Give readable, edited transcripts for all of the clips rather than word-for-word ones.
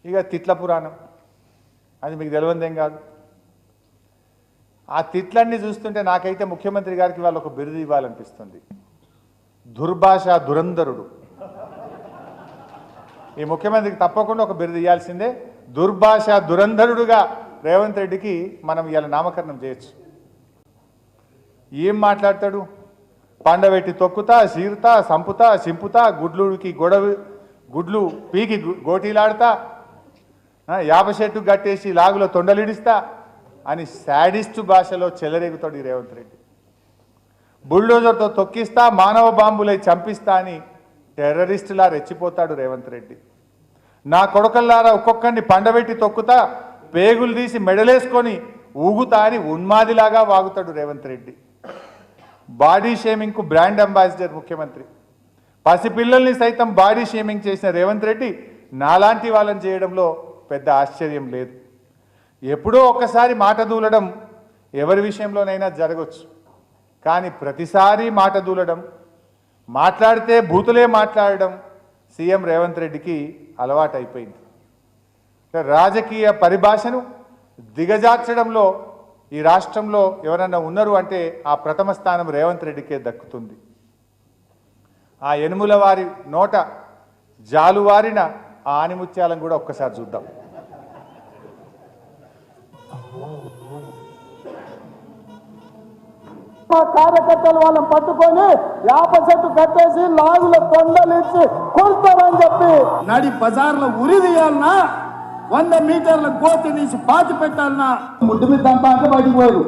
ఇక తిట్ల పురాణం అది మీకు తెలియదేం కాదు. ఆ తిట్లన్నీ చూస్తుంటే నాకైతే ముఖ్యమంత్రి గారికి వాళ్ళు ఒక బిరుదు ఇవ్వాలనిపిస్తుంది. దుర్భాష దురంధరుడు. ఈ ముఖ్యమంత్రికి తప్పకుండా ఒక బిరుదు ఇవ్వాల్సిందే. దుర్భాష దురంధరుడుగా రేవంత్ రెడ్డికి మనం ఇవాళ నామకరణం చేయొచ్చు. ఏం మాట్లాడతాడు? పండబెట్టి తొక్కుతా, సీరుతా, సంపుతా, సింపుతా, గుడ్లుకి గుడ్లు పీకి గోటీలాడతా, యాప చెట్టు కట్టేసి లాగులో తొండలిడిస్తా అని శాడిస్టు భాషలో చెలరేగుతాడు ఈ రేవంత్ రెడ్డి. బుల్డోజర్తో తొక్కిస్తా, మానవ బాంబులై చంపిస్తా అని టెర్రరిస్టులా రెచ్చిపోతాడు రేవంత్ రెడ్డి. నా కొడుకల్లారా ఒక్కొక్కరిని పండబెట్టి తొక్కుతా, పేగులు తీసి మెడలేసుకొని ఊగుతా అని ఉన్మాదిలాగా వాగుతాడు రేవంత్ రెడ్డి. బాడీ షేమింగ్కు బ్రాండ్ అంబాసిడర్ ముఖ్యమంత్రి. పసిపిల్లల్ని సైతం బాడీ షేమింగ్ చేసిన రేవంత్ రెడ్డి నాలాంటి వాళ్ళని చేయడంలో పెద్ద ఆశ్చర్యం లేదు. ఎప్పుడో ఒక్కసారి మాట దూలడం ఎవరి విషయంలోనైనా జరగవచ్చు. కానీ ప్రతిసారి మాట దూలడం, మాట్లాడితే బూతులే మాట్లాడడం సీఎం రేవంత్ రెడ్డికి అలవాటైపోయింది. రాజకీయ పరిభాషను దిగజార్చడంలో ఈ రాష్ట్రంలో ఎవరన్నా ఉన్నారు అంటే ఆ ప్రథమ స్థానం రేవంత్ రెడ్డికే దక్కుతుంది. ఆ ఎనుముల వారి నోట జాలువారిన ఆ ఆనిముత్యాలను కూడా ఒక్కసారి చూద్దాం. మా కార్యకర్తలు వాళ్ళని పట్టుకొని యాప చెట్టు కట్టేసి లాగుల తొండలిచ్చి కొడతారని చెప్పి నడి బజార్లో ఉరి తీయాలన్నా, 100 మీటర్ల గోతి తీసి పాతి పెట్టాలన్నా ముడ్డు మీద దంపాక బయటికి పోయారు.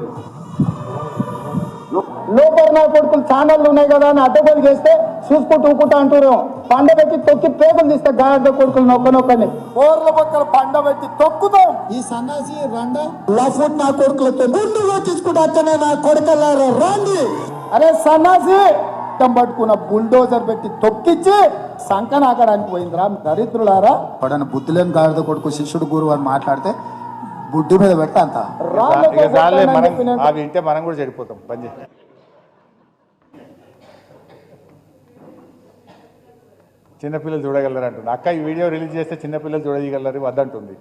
లోపల నా కొడుకులు ఛానళ్ళు ఉన్నాయి కదా అని అడ్డగోలు చేస్తే చూసుకుంటూ ఊకుంటా అంటారు. పండబెట్టి తొక్కి పేదలు తీస్తే గాడ్డ కొడుకులు నొక్కనొక్కని బోర్ల పక్కన పండబెట్టి తొక్కుతాం. ఈ సన్నాసి రండ లఫుట్ నా కొడుకులతో గుండుగా తీసుకుంటా అచ్చనే నా కొడుకల్లారా రండి. అరే సన్నాసి పట్టుకున్న బుల్డోజర్ పెట్టి తొక్కిచ్చి సంకనాకడానికి పోయిందిరా దరిద్రులారా. పడన బుద్ధి లేని గాడిద కొడుకు శిష్యుడు గురువు అని మాట్లాడితే బుడ్డి మీద పెట్ట అంత అవి వింటే మనం కూడా చెడిపోతాం. పని చిన్నపిల్లలు చూడగలరు అంటుంది అక్క. ఈ వీడియో రిలీజ్ చేస్తే చిన్నపిల్లలు చూడగలరు వద్దంటుంది.